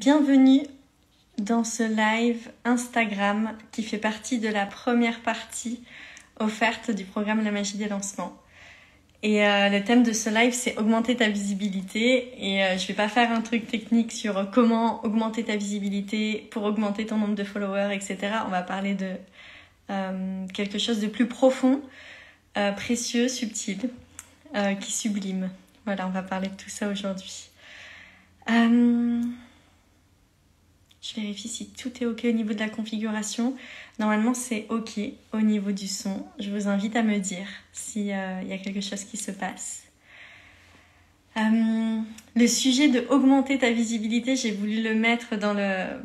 Bienvenue dans ce live Instagram qui fait partie de la première partie offerte du programme La Magie des Lancements. Et le thème de ce live, c'est augmenter ta visibilité. Et je vais pas faire un truc technique sur comment augmenter ta visibilité pour augmenter ton nombre de followers, etc. On va parler de quelque chose de plus profond, précieux, subtil, qui sublime. Voilà, on va parler de tout ça aujourd'hui. Je vérifie si tout est OK au niveau de la configuration. Normalement, c'est OK au niveau du son. Je vous invite à me dire s'il y a quelque chose qui se passe. Le sujet de augmenter ta visibilité, j'ai voulu le mettre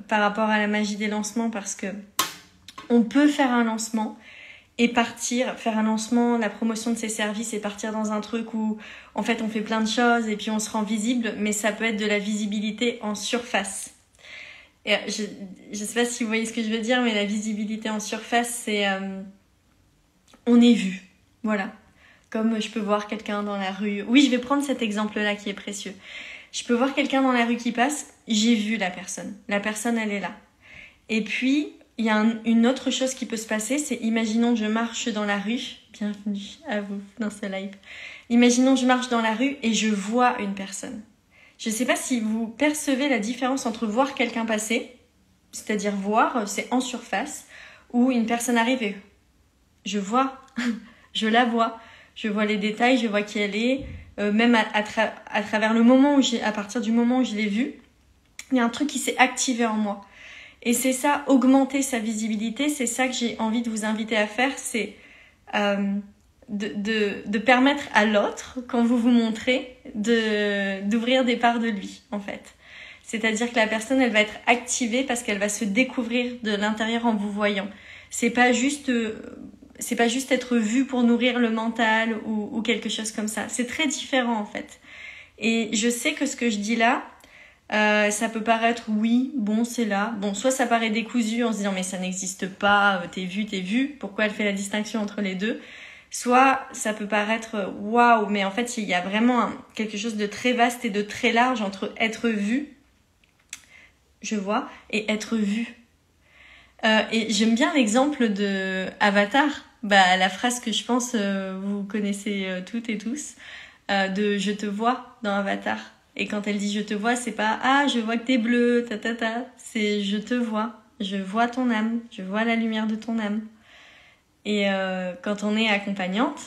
par rapport à la magie des lancements parce que on peut faire un lancement et faire un lancement, la promotion de ses services et partir dans un truc où en fait on fait plein de choses et puis on se rend visible, mais ça peut être de la visibilité en surface. Et je sais pas si vous voyez ce que je veux dire, mais la visibilité en surface, c'est on est vu, voilà. Comme je peux voir quelqu'un dans la rue. Oui, je vais prendre cet exemple-là qui est précieux. Je peux voir quelqu'un dans la rue qui passe, j'ai vu la personne. La personne, elle est là. Et puis, il y a une autre chose qui peut se passer, c'est imaginons que je marche dans la rue. Bienvenue à vous dans ce live. Imaginons que je marche dans la rue et je vois une personne. Je ne sais pas si vous percevez la différence entre voir quelqu'un passer, c'est-à-dire voir, c'est en surface, ou une personne arriver. Je vois, je la vois, je vois les détails, je vois qui elle est, même à travers à partir du moment où je l'ai vue, il y a un truc qui s'est activé en moi. Et c'est ça, augmenter sa visibilité, c'est ça que j'ai envie de vous inviter à faire, c'est de permettre à l'autre, quand vous vous montrez, d'ouvrir des parts de lui, en fait. C'est-à-dire que la personne, elle va être activée parce qu'elle va se découvrir de l'intérieur en vous voyant. C'est pas juste être vu pour nourrir le mental ou quelque chose comme ça. C'est très différent, en fait. Et je sais que ce que je dis là, ça peut paraître, oui, bon, c'est là. Bon, soit ça paraît décousu en se disant, mais ça n'existe pas, t'es vu. Pourquoi elle fait la distinction entre les deux? Soit ça peut paraître waouh, mais en fait il y a vraiment quelque chose de très vaste et de très large entre être vu, je vois, et être vu. Et j'aime bien l'exemple de Avatar, la phrase que je pense vous connaissez toutes et tous, de je te vois dans Avatar. Et quand elle dit je te vois, c'est pas ah je vois que t'es bleu, c'est je te vois ton âme, je vois la lumière de ton âme. Et quand on est accompagnante,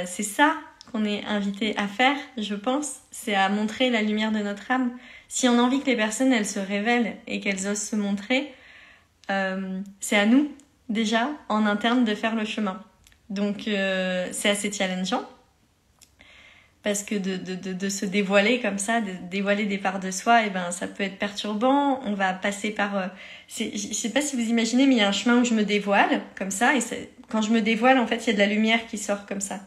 c'est ça qu'on est invité à faire, je pense, c'est à montrer la lumière de notre âme. Si on a envie que les personnes, elles se révèlent et qu'elles osent se montrer, c'est à nous, déjà, en interne, de faire le chemin. Donc, c'est assez challengeant. Parce que de se dévoiler comme ça, de dévoiler des parts de soi, ça peut être perturbant. On va passer par... je sais pas si vous imaginez, mais il y a un chemin où je me dévoile, comme ça. Et quand je me dévoile, en fait, il y a de la lumière qui sort comme ça.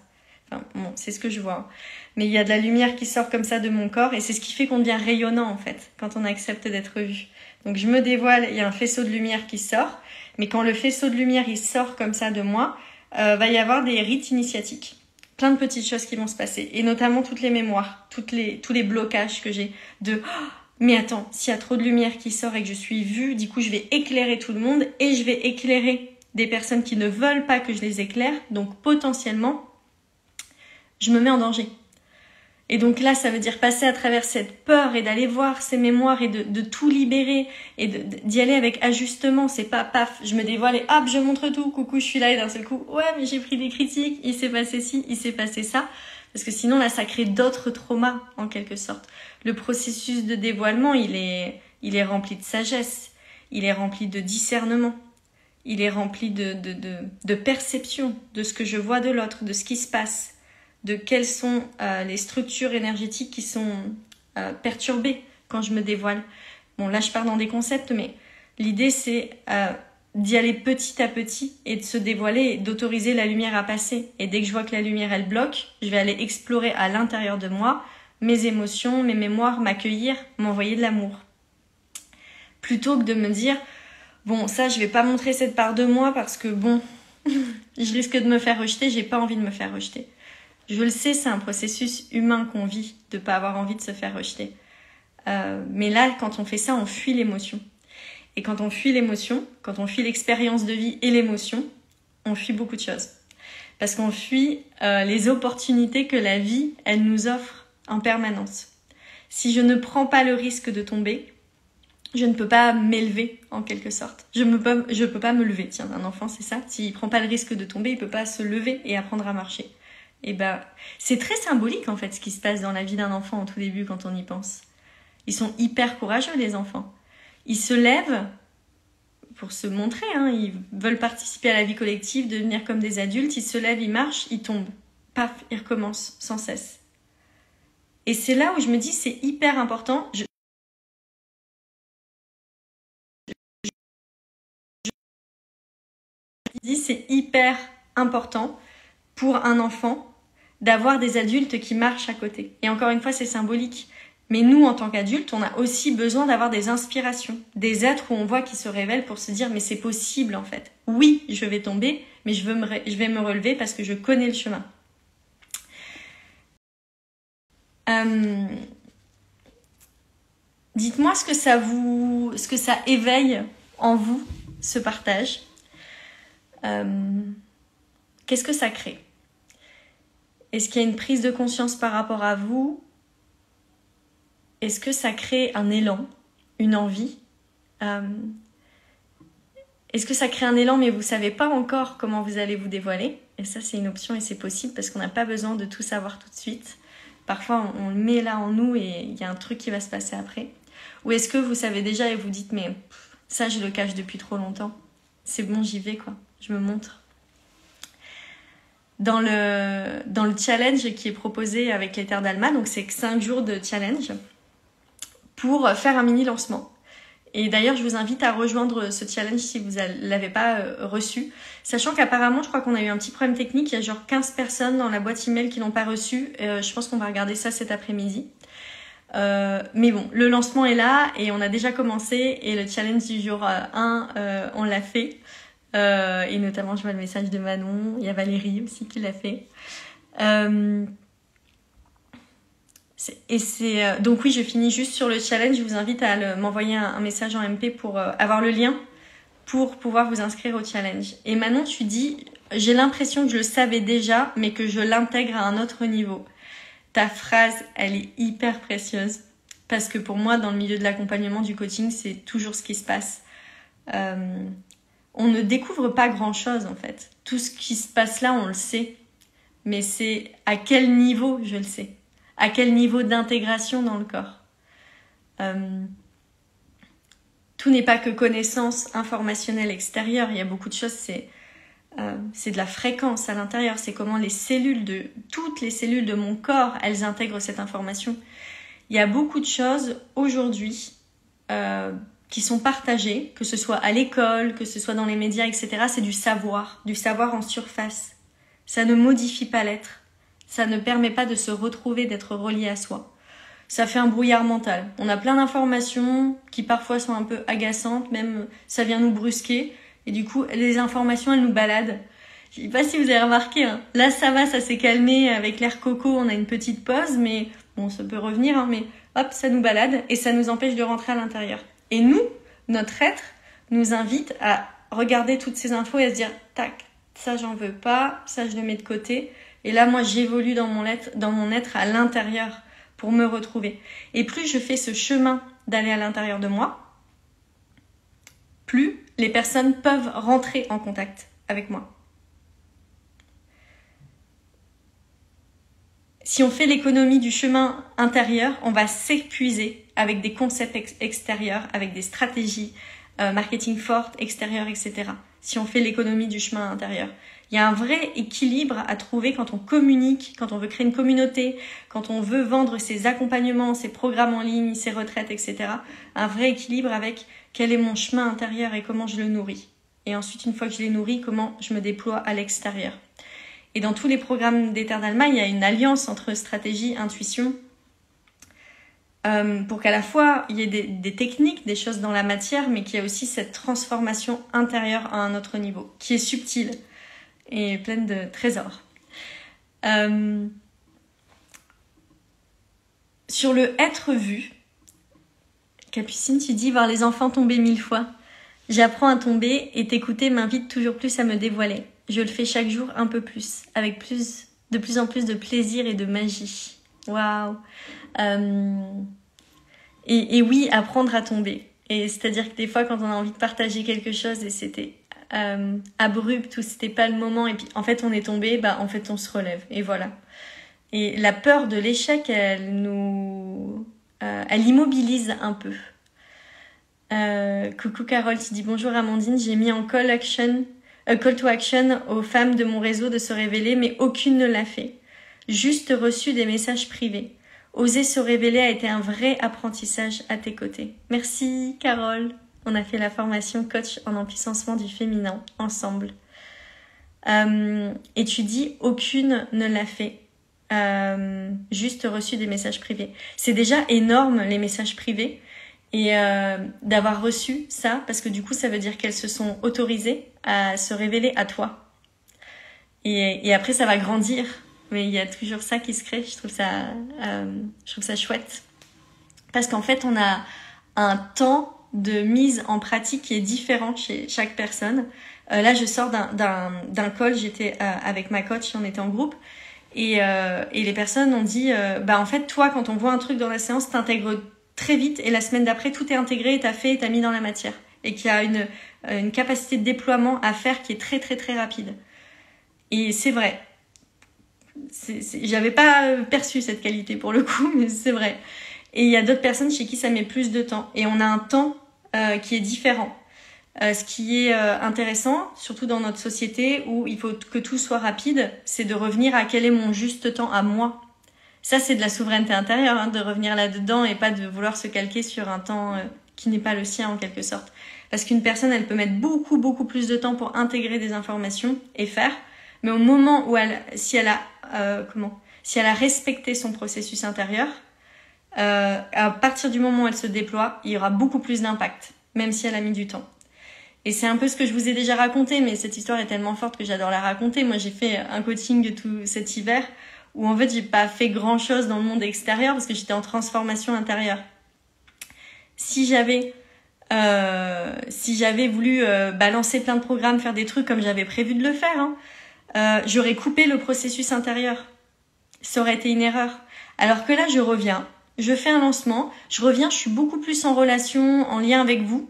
Enfin, bon, c'est ce que je vois. Mais il y a de la lumière qui sort comme ça de mon corps. Et c'est ce qui fait qu'on devient rayonnant, en fait, quand on accepte d'être vu. Donc, je me dévoile, il y a un faisceau de lumière qui sort. Mais quand le faisceau de lumière, il sort comme ça de moi, va y avoir des rites initiatiques. Plein de petites choses qui vont se passer. Et notamment toutes les mémoires, tous les blocages que j'ai de mais attends, s'il y a trop de lumière qui sort et que je suis vue, du coup je vais éclairer tout le monde et je vais éclairer des personnes qui ne veulent pas que je les éclaire. Donc potentiellement, je me mets en danger. Et donc là, ça veut dire passer à travers cette peur et d'aller voir ces mémoires et de tout libérer et d'y aller avec ajustement. C'est pas paf, je me dévoile et hop, je montre tout, coucou, je suis là et d'un seul coup, ouais, mais j'ai pris des critiques, il s'est passé ci, il s'est passé ça. Parce que sinon, là, ça crée d'autres traumas, en quelque sorte. Le processus de dévoilement, il est rempli de sagesse, il est rempli de discernement, il est rempli de perception de ce que je vois de l'autre, de ce qui se passe, de quelles sont les structures énergétiques qui sont perturbées quand je me dévoile. Bon, là, je pars dans des concepts, mais l'idée, c'est d'y aller petit à petit et de se dévoiler et d'autoriser la lumière à passer. Et dès que je vois que la lumière, elle bloque, je vais aller explorer à l'intérieur de moi mes émotions, mes mémoires, m'accueillir, m'envoyer de l'amour. Plutôt que de me dire, bon, ça, je vais pas montrer cette part de moi parce que, bon, je risque de me faire rejeter, j'ai pas envie de me faire rejeter. Je le sais, c'est un processus humain qu'on vit, de pas avoir envie de se faire rejeter. Mais là, quand on fait ça, on fuit l'émotion. Et quand on fuit l'émotion, quand on fuit l'expérience de vie et l'émotion, on fuit beaucoup de choses. Parce qu'on fuit les opportunités que la vie, elle nous offre en permanence. Si je ne prends pas le risque de tomber, je ne peux pas m'élever en quelque sorte. Je peux pas me lever. Tiens, un enfant, c'est ça. S'il prend pas le risque de tomber, il peut pas se lever et apprendre à marcher. Et c'est très symbolique en fait ce qui se passe dans la vie d'un enfant en tout début quand on y pense. Ils sont hyper courageux les enfants. Ils se lèvent pour se montrer, ils veulent participer à la vie collective, devenir comme des adultes, ils se lèvent, ils marchent, ils tombent. Paf, ils recommencent sans cesse. Et c'est là où je me dis c'est hyper important. Je dis c'est hyper important pour un enfant d'avoir des adultes qui marchent à côté. Et encore une fois, c'est symbolique. Mais nous, en tant qu'adultes, on a aussi besoin d'avoir des inspirations, des êtres où on voit qui se révèlent pour se dire mais c'est possible en fait. Oui, je vais tomber, mais je vais me relever parce que je connais le chemin. Dites-moi ce que ça éveille en vous, ce partage. Qu'est-ce que ça crée? Est-ce qu'il y a une prise de conscience par rapport à vous? Est-ce que ça crée un élan, une envie? Est-ce que ça crée un élan mais vous ne savez pas encore comment vous allez vous dévoiler? Et ça, c'est une option et c'est possible parce qu'on n'a pas besoin de tout savoir tout de suite. Parfois, on le met là en nous et il y a un truc qui va se passer après. Ou est-ce que vous savez déjà et vous dites mais ça, je le cache depuis trop longtemps. C'est bon, j'y vais quoi. Je me montre. Dans le challenge qui est proposé avec les Terres d'Alma, donc c'est 5 jours de challenge pour faire un mini lancement. Et d'ailleurs, je vous invite à rejoindre ce challenge si vous ne l'avez pas reçu. Sachant qu'apparemment, je crois qu'on a eu un petit problème technique. Il y a genre 15 personnes dans la boîte email qui l'ont pas reçu. Je pense qu'on va regarder ça cet après-midi. Mais bon, le lancement est là et on a déjà commencé. Et le challenge du jour 1, on l'a fait. Et notamment, je vois le message de Manon. Il y a Valérie aussi qui l'a fait. Donc oui, je finis juste sur le challenge. Je vous invite à m'envoyer un message en MP pour avoir le lien pour pouvoir vous inscrire au challenge. Et Manon, tu dis, j'ai l'impression que je le savais déjà, mais que je l'intègre à un autre niveau. Ta phrase, elle est hyper précieuse. Parce que pour moi, dans le milieu de l'accompagnement, du coaching, c'est toujours ce qui se passe. On ne découvre pas grand-chose en fait. Tout ce qui se passe là, on le sait. Mais c'est à quel niveau je le sais. À quel niveau d'intégration dans le corps. Tout n'est pas que connaissance informationnelle extérieure. Il y a beaucoup de choses, c'est de la fréquence à l'intérieur. C'est comment toutes les cellules de mon corps, elles intègrent cette information. Il y a beaucoup de choses aujourd'hui qui sont partagées, que ce soit à l'école, que ce soit dans les médias, etc. C'est du savoir en surface. Ça ne modifie pas l'être. Ça ne permet pas de se retrouver, d'être relié à soi. Ça fait un brouillard mental. On a plein d'informations qui parfois sont un peu agaçantes, même ça vient nous brusquer. Et du coup, les informations, elles nous baladent. Je sais pas si vous avez remarqué, là ça va, ça s'est calmé avec l'air coco, on a une petite pause, mais bon, ça peut revenir, mais hop, ça nous balade et ça nous empêche de rentrer à l'intérieur. Et nous, notre être, nous invite à regarder toutes ces infos et à se dire, tac, ça j'en veux pas, ça je le mets de côté. Et là, moi, j'évolue dans mon être à l'intérieur pour me retrouver. Et plus je fais ce chemin d'aller à l'intérieur de moi, plus les personnes peuvent rentrer en contact avec moi. Si on fait l'économie du chemin intérieur, on va s'épuiser avec des concepts extérieurs, avec des stratégies marketing fortes, extérieures, etc. Si on fait l'économie du chemin intérieur. Il y a un vrai équilibre à trouver quand on communique, quand on veut créer une communauté, quand on veut vendre ses accompagnements, ses programmes en ligne, ses retraites, etc. Un vrai équilibre avec quel est mon chemin intérieur et comment je le nourris. Et ensuite, une fois que je l'ai nourri, comment je me déploie à l'extérieur. Et dans tous les programmes des Terres d'Alma, il y a une alliance entre stratégie et intuition pour qu'à la fois il y ait des techniques, des choses dans la matière, mais qu'il y ait aussi cette transformation intérieure à un autre niveau, qui est subtile et pleine de trésors. Sur le être vu, Capucine, tu dis voir les enfants tomber 1000 fois. J'apprends à tomber et t'écouter m'invite toujours plus à me dévoiler. Je le fais chaque jour un peu plus, avec de plus en plus de plaisir et de magie. Waouh. Et oui, apprendre à tomber. Et c'est-à-dire que des fois, quand on a envie de partager quelque chose et c'était abrupt ou c'était pas le moment et puis en fait on est tombé, en fait on se relève et voilà. Et la peur de l'échec, elle immobilise un peu. Coucou Carole, tu dis bonjour Amandine, j'ai mis en call to action aux femmes de mon réseau de se révéler, mais aucune ne l'a fait. Juste reçu des messages privés. Oser se révéler a été un vrai apprentissage à tes côtés. Merci Carole. On a fait la formation coach en empuissancement du féminin ensemble. Et tu dis aucune ne l'a fait. Juste reçu des messages privés. C'est déjà énorme les messages privés. Et d'avoir reçu ça, parce que du coup ça veut dire qu'elles se sont autorisées à se révéler à toi. Et après ça va grandir, mais il y a toujours ça qui se crée. Je trouve ça chouette, parce qu'en fait on a un temps de mise en pratique qui est différent chez chaque personne. Là je sors d'un call, j'étais avec ma coach, on était en groupe. Et les personnes ont dit en fait toi quand on voit un truc dans la séance t'intègres très vite et la semaine d'après tout est intégré et t'as fait et t'as mis dans la matière et qu'il y a une capacité de déploiement à faire qui est très très très rapide. Et c'est vrai, j'avais pas perçu cette qualité pour le coup, mais c'est vrai. Et il y a d'autres personnes chez qui ça met plus de temps et on a un temps qui est différent. Ce qui est intéressant, surtout dans notre société où il faut que tout soit rapide, c'est de revenir à quel est mon juste temps à moi. Ça, c'est de la souveraineté intérieure, de revenir là-dedans et pas de vouloir se calquer sur un temps qui n'est pas le sien en quelque sorte. Parce qu'une personne, elle peut mettre beaucoup, beaucoup plus de temps pour intégrer des informations et faire. Mais au moment où si elle a respecté son processus intérieur, à partir du moment où elle se déploie, il y aura beaucoup plus d'impact, même si elle a mis du temps. Et c'est un peu ce que je vous ai déjà raconté, mais cette histoire est tellement forte que j'adore la raconter. Moi, j'ai fait un coaching tout cet hiver où en fait j'ai pas fait grand chose dans le monde extérieur parce que j'étais en transformation intérieure. Si j'avais voulu lancer plein de programmes, faire des trucs comme j'avais prévu de le faire, j'aurais coupé le processus intérieur. Ça aurait été une erreur. Alors que là je reviens, je fais un lancement, je suis beaucoup plus en relation, en lien avec vous,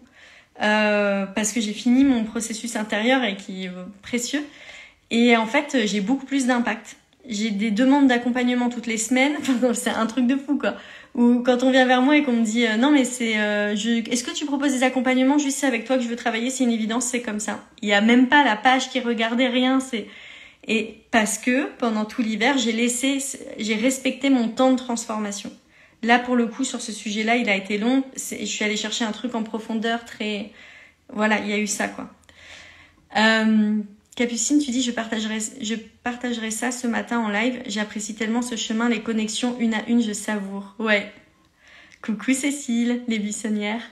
parce que j'ai fini mon processus intérieur et qui est précieux. Et en fait j'ai beaucoup plus d'impact. J'ai des demandes d'accompagnement toutes les semaines. C'est un truc de fou, quoi. Ou quand on vient vers moi et qu'on me dit non mais est-ce que tu proposes des accompagnements, juste c'est avec toi que je veux travailler, c'est une évidence, c'est comme ça. Il y a même pas la page qui est regardée, rien. Et parce que pendant tout l'hiver j'ai respecté mon temps de transformation. Là pour le coup sur ce sujet-là, il a été long. Je suis allée chercher un truc en profondeur voilà, il y a eu ça, quoi. Capucine, tu dis je partagerai ça ce matin en live. J'apprécie tellement ce chemin, les connexions une à une, je savoure. Ouais. Coucou Cécile, les buissonnières.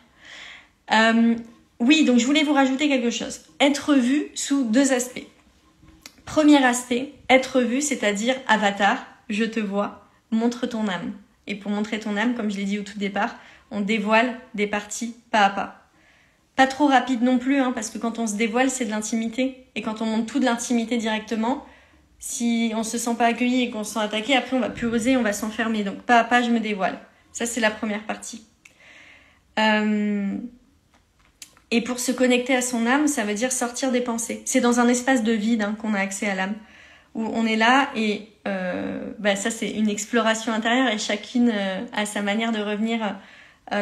Oui, donc je voulais vous rajouter quelque chose. Être vu sous 2 aspects. Premier aspect, être vu, c'est-à-dire avatar, je te vois, montre ton âme. Et pour montrer ton âme, comme je l'ai dit au tout départ, on dévoile des parties pas à pas. Pas trop rapide non plus, parce que quand on se dévoile, c'est de l'intimité. Et quand on montre tout de l'intimité directement, si on se sent pas accueilli et qu'on se sent attaqué, après on va plus oser, on va s'enfermer. Donc pas à pas, je me dévoile. Ça, c'est la première partie. Et pour se connecter à son âme, ça veut dire sortir des pensées. C'est dans un espace de vide qu'on a accès à l'âme. Où on est là et ça, c'est une exploration intérieure et chacune a sa manière de revenir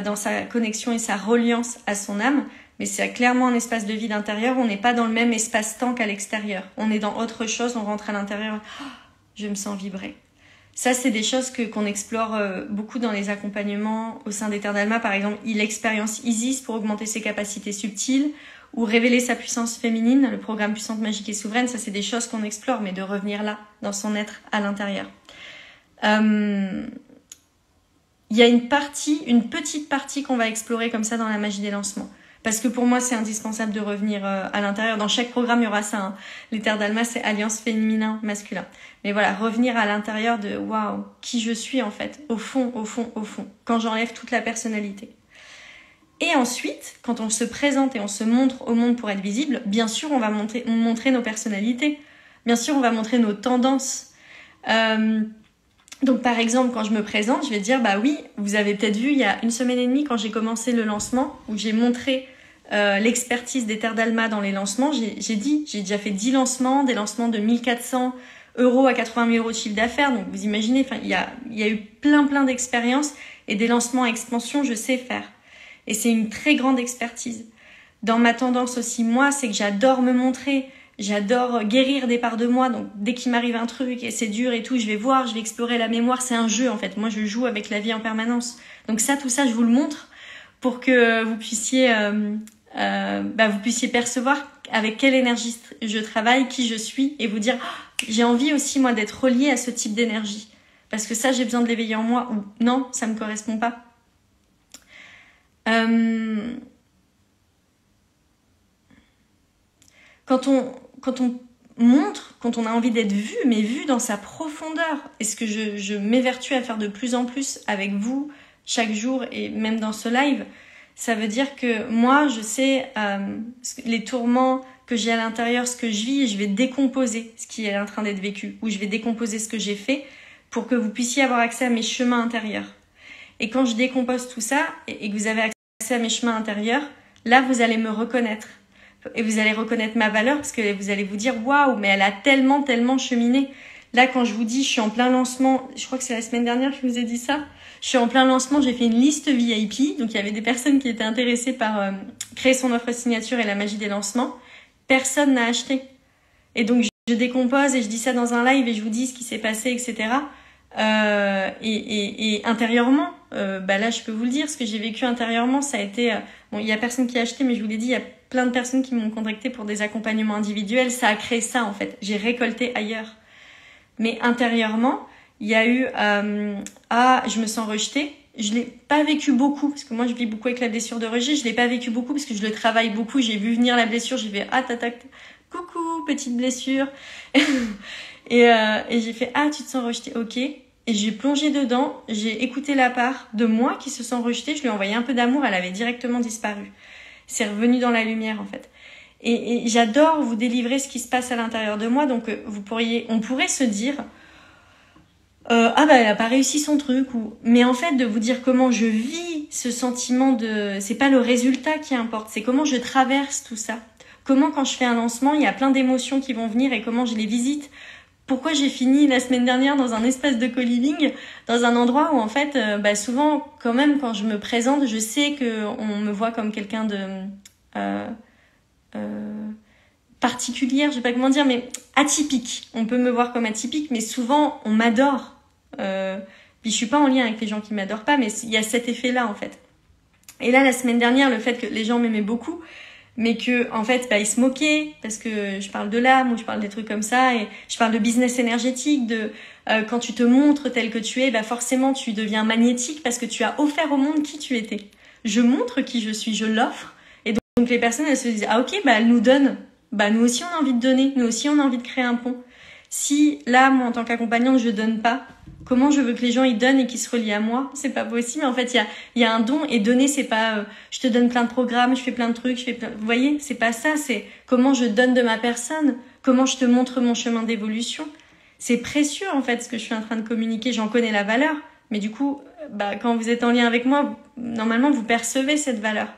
dans sa connexion et sa reliance à son âme. Mais c'est clairement un espace de vide intérieur. On n'est pas dans le même espace-temps qu'à l'extérieur. On est dans autre chose, on rentre à l'intérieur. Oh, je me sens vibrer. Ça, c'est des choses qu'on explore beaucoup dans les accompagnements au sein des Terres d'Alma. Par exemple, l'expérience Isis pour augmenter ses capacités subtiles ou révéler sa puissance féminine, le programme Puissante, Magique et Souveraine. Ça, c'est des choses qu'on explore, mais de revenir là, dans son être à l'intérieur. Il y a une petite partie qu'on va explorer comme ça dans la magie des lancements. Parce que pour moi, c'est indispensable de revenir à l'intérieur. Dans chaque programme, il y aura ça. Les Terres d'Alma, c'est alliance féminin-masculin. Mais voilà, revenir à l'intérieur de waouh, qui je suis en fait, au fond, quand j'enlève toute la personnalité. Et ensuite, quand on se présente et on se montre au monde pour être visible, bien sûr, on va montrer nos personnalités. Bien sûr, on va montrer nos tendances. Donc, par exemple, quand je me présente, je vais dire, bah oui, vous avez peut-être vu il y a 1 semaine et demie, quand j'ai commencé le lancement, où j'ai montré l'expertise des terres d'Alma dans les lancements, j'ai déjà fait 10 lancements, des lancements de 1 400 € à 80 000 € de chiffre d'affaires. Donc, vous imaginez, il y a eu plein d'expériences et des lancements à expansion, je sais faire. Et c'est une très grande expertise. Dans ma tendance aussi, moi, c'est que j'adore me montrer. J'adore guérir des parts de moi, donc dès qu'il m'arrive un truc et c'est dur et tout, je vais voir, je vais explorer la mémoire, c'est un jeu en fait. Moi, je joue avec la vie en permanence. Donc tout ça, je vous le montre pour que vous puissiez percevoir avec quelle énergie je travaille, qui je suis, et vous dire, j'ai envie aussi moi d'être reliée à ce type d'énergie. Parce que ça, j'ai besoin de l'éveiller en moi, ou non, ça me correspond pas. Quand on montre, quand on a envie d'être vu, mais vu dans sa profondeur, et ce que je m'évertue à faire de plus en plus avec vous chaque jour et même dans ce live, ça veut dire que moi, je sais les tourments que j'ai à l'intérieur, ce que je vis, et je vais décomposer ce qui est en train d'être vécu, ou je vais décomposer ce que j'ai fait pour que vous puissiez avoir accès à mes chemins intérieurs. Et quand je décompose tout ça, et que vous avez accès à mes chemins intérieurs, là, vous allez me reconnaître. Et vous allez reconnaître ma valeur parce que vous allez vous dire « Waouh, mais elle a tellement cheminé ». Là, quand je vous dis, je suis en plein lancement, je crois que c'est la semaine dernière que je vous ai dit ça, je suis en plein lancement, j'ai fait une liste VIP, donc il y avait des personnes qui étaient intéressées par créer son offre signature et la magie des lancements. Personne n'a acheté. Et donc, je décompose et je dis ça dans un live et je vous dis ce qui s'est passé, etc. Et intérieurement, là, je peux vous le dire, ce que j'ai vécu intérieurement, ça a été... bon, il y a personne qui a acheté, mais je vous l'ai dit, il y a plein de personnes qui m'ont contacté pour des accompagnements individuels. Ça a créé ça, en fait. J'ai récolté ailleurs. Mais intérieurement, il y a eu je me sens rejetée. Je l'ai pas vécu beaucoup, parce que moi, je vis beaucoup avec la blessure de rejet. Je l'ai pas vécu beaucoup, parce que je le travaille beaucoup. J'ai vu venir la blessure, j'ai fait coucou, petite blessure. et j'ai fait tu te sens rejetée, ok. Et j'ai plongé dedans, j'ai écouté la part de moi qui se sent rejetée. Je lui ai envoyé un peu d'amour, elle avait directement disparu. C'est revenu dans la lumière, en fait. Et j'adore vous délivrer ce qui se passe à l'intérieur de moi. Donc, on pourrait se dire, elle a pas réussi son truc. Mais en fait, de vous dire comment je vis ce sentiment c'est pas le résultat qui importe, c'est comment je traverse tout ça. Comment, quand je fais un lancement, il y a plein d'émotions qui vont venir et comment je les visite. Pourquoi j'ai fini la semaine dernière dans un espace de co-living, dans un endroit où en fait, souvent, quand même, quand je me présente, je sais qu'on me voit comme quelqu'un de particulière, je sais pas comment dire, mais atypique. On peut me voir comme atypique, mais souvent, on m'adore. Puis je suis pas en lien avec les gens qui m'adorent pas, mais il y a cet effet-là, en fait. Et là, la semaine dernière, le fait que les gens m'aimaient beaucoup, mais que en fait ils se moquaient parce que je parle de l'âme ou je parle des trucs comme ça, et je parle de business énergétique, de quand tu te montres tel que tu es, forcément tu deviens magnétique parce que tu as offert au monde qui tu étais. Je montre qui je suis, je l'offre, et donc les personnes elles se disent ok, elles nous donnent, nous aussi on a envie de donner, nous aussi on a envie de créer un pont. Si là, moi en tant qu'accompagnante, je donne pas, comment je veux que les gens ils donnent et qu'ils se relient à moi? C'est pas possible. En fait, il y a un don, et donner, c'est pas je te donne plein de programmes, je fais plein de trucs, vous voyez, c'est pas ça, c'est comment je donne de ma personne, comment je te montre mon chemin d'évolution. C'est précieux en fait ce que je suis en train de communiquer, j'en connais la valeur, mais du coup, quand vous êtes en lien avec moi, normalement vous percevez cette valeur.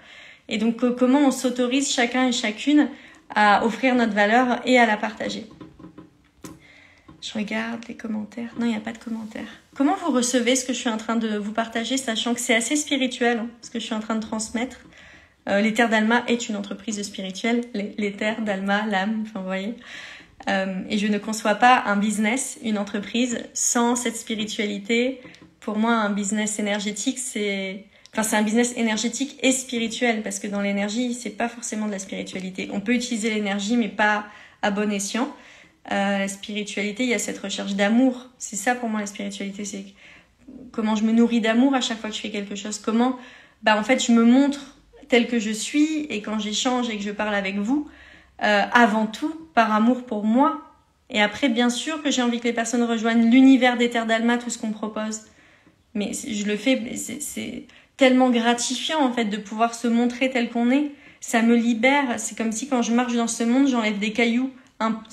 Et donc comment on s'autorise chacun et chacune à offrir notre valeur et à la partager. Je regarde les commentaires. Non, il n'y a pas de commentaires. Comment vous recevez ce que je suis en train de vous partager, sachant que c'est assez spirituel, ce que je suis en train de transmettre. Les Terres d'Alma est une entreprise spirituelle. Les Terres d'Alma, l'âme, vous voyez. Et je ne conçois pas un business, une entreprise, sans cette spiritualité. Pour moi, un business énergétique, c'est un business énergétique et spirituel, parce que dans l'énergie, c'est pas forcément de la spiritualité. On peut utiliser l'énergie, mais pas à bon escient. La spiritualité, il y a cette recherche d'amour. C'est ça pour moi la spiritualité, c'est comment je me nourris d'amour à chaque fois que je fais quelque chose. Comment, en fait, je me montre telle que je suis, et quand j'échange et que je parle avec vous, avant tout par amour pour moi. Et après, bien sûr que j'ai envie que les personnes rejoignent l'univers des Terres d'Alma, tout ce qu'on propose. Mais je le fais, tellement gratifiant en fait de pouvoir se montrer tel qu'on est. Ça me libère. C'est comme si quand je marche dans ce monde, j'enlève des cailloux.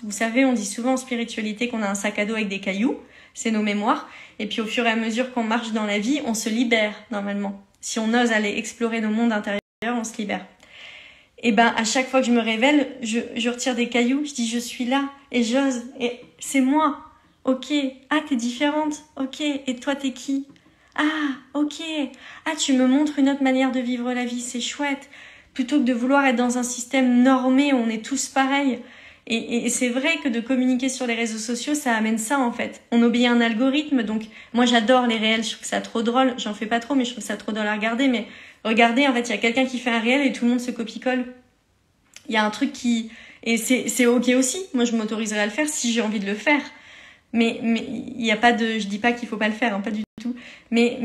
Vous savez, on dit souvent en spiritualité qu'on a un sac à dos avec des cailloux. C'est nos mémoires. Et puis au fur et à mesure qu'on marche dans la vie, on se libère normalement. Si on ose aller explorer nos mondes intérieurs, on se libère. Et ben à chaque fois que je me révèle, je retire des cailloux. Je dis je suis là et j'ose. Et c'est moi. Ok. Ah, t'es différente. Ok. Et toi, t'es qui? Ah, ok. Ah, tu me montres une autre manière de vivre la vie. C'est chouette. Plutôt que de vouloir être dans un système normé où on est tous pareils. Et c'est vrai que de communiquer sur les réseaux sociaux, ça amène ça en fait. On obéit à un algorithme, donc moi j'adore les réels, je trouve ça trop drôle. J'en fais pas trop, mais je trouve ça trop drôle à regarder. Mais regardez, en fait, il y a quelqu'un qui fait un réel et tout le monde se copie-colle. Il y a un truc qui... Et c'est ok aussi. Moi, je m'autoriserais à le faire si j'ai envie de le faire. Mais il y a pas de... Je dis pas qu'il faut pas le faire, hein, pas du tout. Mais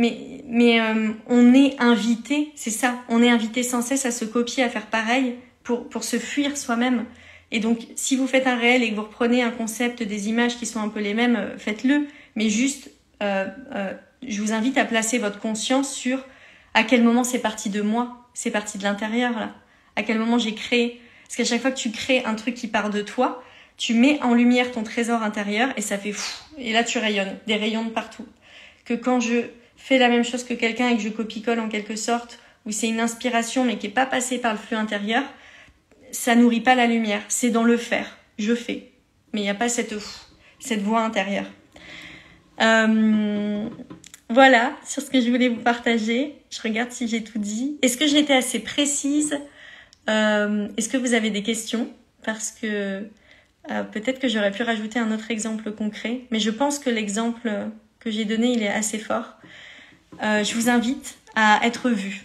on est invité, c'est ça. On est invité sans cesse à se copier, à faire pareil pour se fuir soi-même. Et donc, si vous faites un réel et que vous reprenez un concept, des images qui sont un peu les mêmes, faites-le. Mais juste, je vous invite à placer votre conscience sur à quel moment c'est parti de moi, c'est parti de l'intérieur, là. À quel moment j'ai créé. Parce qu'à chaque fois que tu crées un truc qui part de toi, tu mets en lumière ton trésor intérieur et ça fait fou. Et là, tu rayonnes, des rayons de partout. Que quand je fais la même chose que quelqu'un et que je copie-colle en quelque sorte, où c'est une inspiration mais qui n'est pas passée par le flux intérieur, ça nourrit pas la lumière, c'est dans le faire. Je fais. Mais il n'y a pas cette voix intérieure. Voilà sur ce que je voulais vous partager. Je regarde si j'ai tout dit. Est-ce que j'ai été assez précise? Est-ce que vous avez des questions? Parce que peut-être que j'aurais pu rajouter un autre exemple concret. Mais je pense que l'exemple que j'ai donné, il est assez fort. Je vous invite à être vu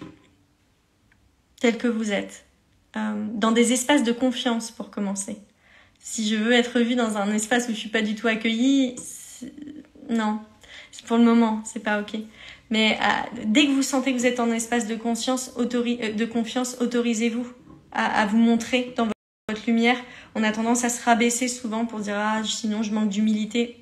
tel que vous êtes. Dans des espaces de confiance pour commencer. Si je veux être vue dans un espace où je suis pas du tout accueillie, non, pour le moment, c'est pas ok. Mais dès que vous sentez que vous êtes en espace de confiance, autorisez-vous à vous montrer dans votre lumière. On a tendance à se rabaisser souvent pour dire sinon je manque d'humilité.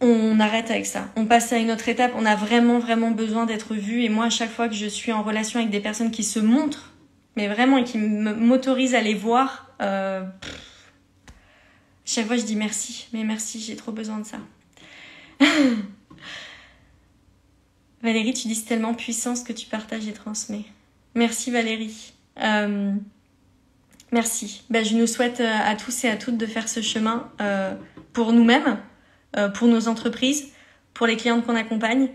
On arrête avec ça. On passe à une autre étape. On a vraiment, vraiment besoin d'être vu. Et moi, à chaque fois que je suis en relation avec des personnes qui se montrent, mais vraiment, et qui m'autorisent à les voir, chaque fois, je dis merci. Mais merci, j'ai trop besoin de ça. Valérie, tu dis c'est tellement puissant ce que tu partages et transmets. Merci Valérie. Merci. Je nous souhaite à tous et à toutes de faire ce chemin pour nous-mêmes, pour nos entreprises, pour les clientes qu'on accompagne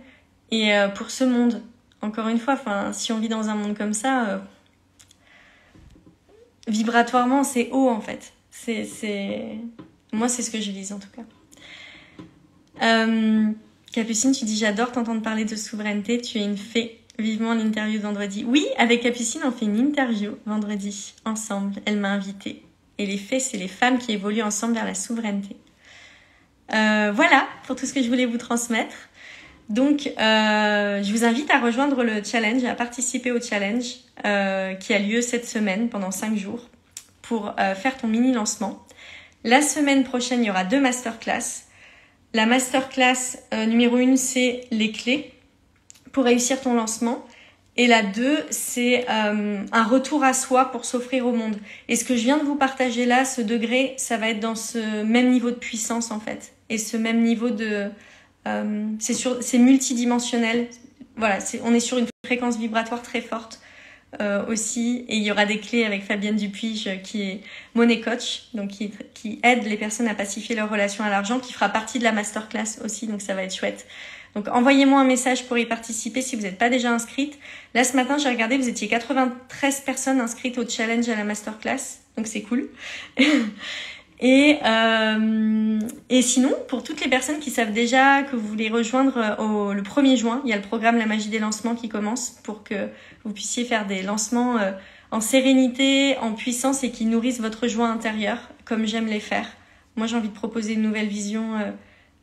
et pour ce monde. Encore une fois, si on vit dans un monde comme ça, vibratoirement, c'est haut en fait. Moi, c'est ce que je vise en tout cas. Capucine, tu dis j'adore t'entendre parler de souveraineté, tu es une fée. Vivement l'interview de vendredi. Oui, avec Capucine, on fait une interview vendredi ensemble. Elle m'a invitée. Et les fées, c'est les femmes qui évoluent ensemble vers la souveraineté. Voilà pour tout ce que je voulais vous transmettre. Donc, je vous invite à rejoindre le challenge, à participer au challenge qui a lieu cette semaine pendant 5 jours pour faire ton mini lancement. La semaine prochaine, il y aura 2 masterclass. La masterclass numéro 1, c'est les clés pour réussir ton lancement. Et la 2, c'est un retour à soi pour s'offrir au monde. Et ce que je viens de vous partager là, ce degré, ça va être dans ce même niveau de puissance en fait. Et ce même niveau de... c'est multidimensionnel. Voilà, on est sur une fréquence vibratoire très forte aussi. Et il y aura des clés avec Fabienne Dupuis qui est money coach, donc qui aide les personnes à pacifier leur relation à l'argent, qui fera partie de la masterclass aussi, donc ça va être chouette. Donc envoyez-moi un message pour y participer si vous n'êtes pas déjà inscrite. Là ce matin j'ai regardé, vous étiez 93 personnes inscrites au challenge à la masterclass, donc c'est cool. Et sinon, pour toutes les personnes qui savent déjà que vous voulez rejoindre le 1er juin, il y a le programme La Magie des Lancements qui commence pour que vous puissiez faire des lancements en sérénité, en puissance et qui nourrissent votre joie intérieure, comme j'aime les faire. Moi j'ai envie de proposer une nouvelle vision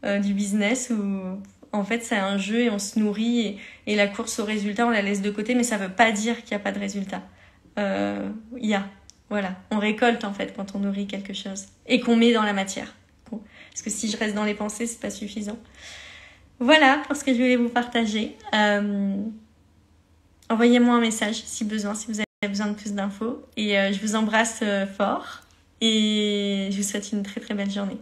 du business où en fait c'est un jeu et on se nourrit et la course au résultat on la laisse de côté, mais ça veut pas dire qu'il n'y a pas de résultat. Voilà, on récolte en fait quand on nourrit quelque chose et qu'on met dans la matière. Parce que si je reste dans les pensées, c'est pas suffisant. Voilà pour ce que je voulais vous partager. Envoyez-moi un message si besoin, si vous avez besoin de plus d'infos. Et je vous embrasse fort et je vous souhaite une très très belle journée.